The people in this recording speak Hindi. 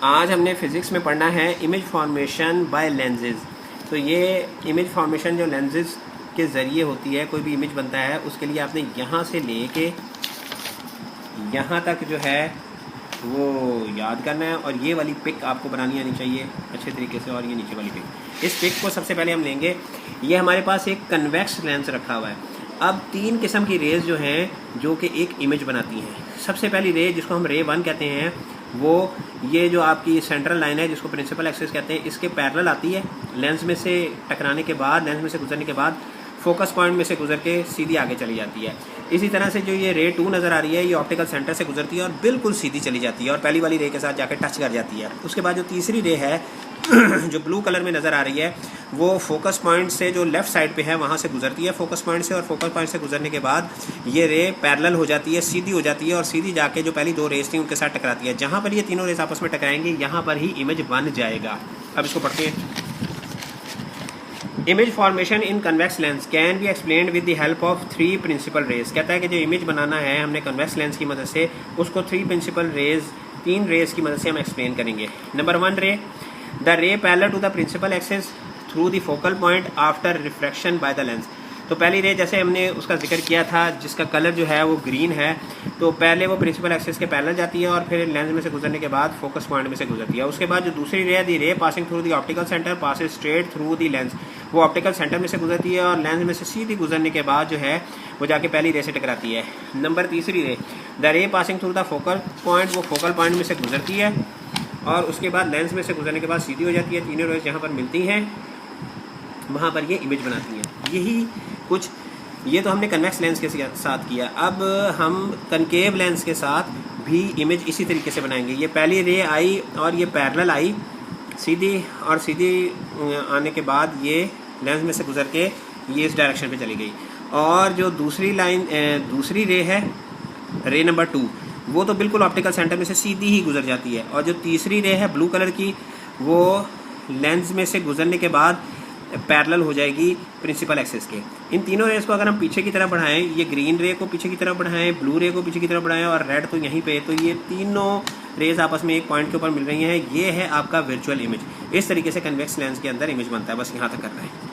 आज हमने फिज़िक्स में पढ़ना है इमेज फॉर्मेशन बाय लेंसेज। तो ये इमेज फॉर्मेशन जो लेंसेज के ज़रिए होती है, कोई भी इमेज बनता है उसके लिए आपने यहाँ से लेके यहाँ तक जो है वो याद करना है, और ये वाली पिक आपको बनानी आनी चाहिए अच्छे तरीके से। और ये नीचे वाली पिक, इस पिक को सबसे पहले हम लेंगे। ये हमारे पास एक कन्वेक्स लेंस रखा हुआ है। अब तीन किस्म की रेज जो हैं जो कि एक इमेज बनाती हैं। सबसे पहली रे जिसको हम रे 1 कहते हैं, वो ये जो आपकी सेंट्रल लाइन है जिसको प्रिंसिपल एक्सिस कहते हैं, इसके पैरेलल आती है। लेंस में से टकराने के बाद, लेंस में से गुजरने के बाद फोकस पॉइंट में से गुजर के सीधी आगे चली जाती है। इसी तरह से जो ये रे 2 नज़र आ रही है, ये ऑप्टिकल सेंटर से गुजरती है और बिल्कुल सीधी चली जाती है और पहली वाली रे के साथ जाकर टच कर जाती है। उसके बाद जो तीसरी रे है जो ब्लू कलर में नज़र आ रही है, वो फोकस पॉइंट से जो लेफ़्ट साइड पे है वहाँ से गुजरती है फोकस पॉइंट से, और फोकस पॉइंट से गुजरने के बाद ये रे पैरेलल हो जाती है, सीधी हो जाती है, और सीधी जाके जो पहली दो रेस थी उनके साथ टकराती है। जहाँ पर ये तीनों रेस आपस में टकराएंगे यहाँ पर ही इमेज बन जाएगा। अब इसको पढ़ते हैं। Image formation in convex lens can be explained with the help of 3 principal rays. कहता है कि जो इमेज बनाना है हमने कन्वेक्स लेंस की मदद से, उसको 3 प्रिंसिपल रेज, 3 रेज की मदद से हम एक्सप्लेन करेंगे। Number 1 ray, the ray parallel to the principal axis through the focal point after refraction by the lens. तो पहली रे जैसे हमने उसका जिक्र किया था, जिसका कलर जो है वो ग्रीन है, तो पहले वो प्रिंसिपल एक्सिस के पैरेलल जाती है और फिर लेंस में से गुजरने के बाद फोकस पॉइंट में से गुजरती है। उसके बाद जो दूसरी रे है, the ray passing through the optical centre passes straight through the lens, वो ऑप्टिकल सेंटर में से गुजरती है और लेंस में से सीधी गुजरने के बाद जो है वो जाके पहली रे से टकराती है। नंबर तीसरी रे, द रे passing through the focal point, वो फोकल पॉइंट में से गुजरती है और उसके बाद लेंस में से गुजरने के बाद सीधी हो जाती है। तीनों रेज जहाँ पर मिलती हैं वहाँ पर ये इमेज बनाती हैं। यही कुछ, ये तो हमने कन्वेक्स लेंस के साथ किया। अब हम कनकेव लेंस के साथ भी इमेज इसी तरीके से बनाएंगे। ये पहली रे आई और ये पैरेलल आई सीधी, और सीधी आने के बाद ये लेंस में से गुजर के ये इस डायरेक्शन पे चली गई। और जो दूसरी लाइन, दूसरी रे है रे नंबर 2, वो तो बिल्कुल ऑप्टिकल सेंटर में से सीधी ही गुजर जाती है। और जो तीसरी रे है ब्लू कलर की, वो लेंस में से गुजरने के बाद पैरेलल हो जाएगी प्रिंसिपल एक्सिस के। इन तीनों रेस को अगर हम पीछे की तरफ बढ़ाएं, ये ग्रीन रे को पीछे की तरफ बढ़ाएं, ब्लू रे को पीछे की तरफ बढ़ाएं और रेड तो यहीं पे, तो ये तीनों रेस आपस में एक पॉइंट के ऊपर मिल रही हैं। ये है आपका वर्चुअल इमेज। इस तरीके से कन्वेक्स लेंस के अंदर इमेज बनता है। बस यहाँ तक करना है।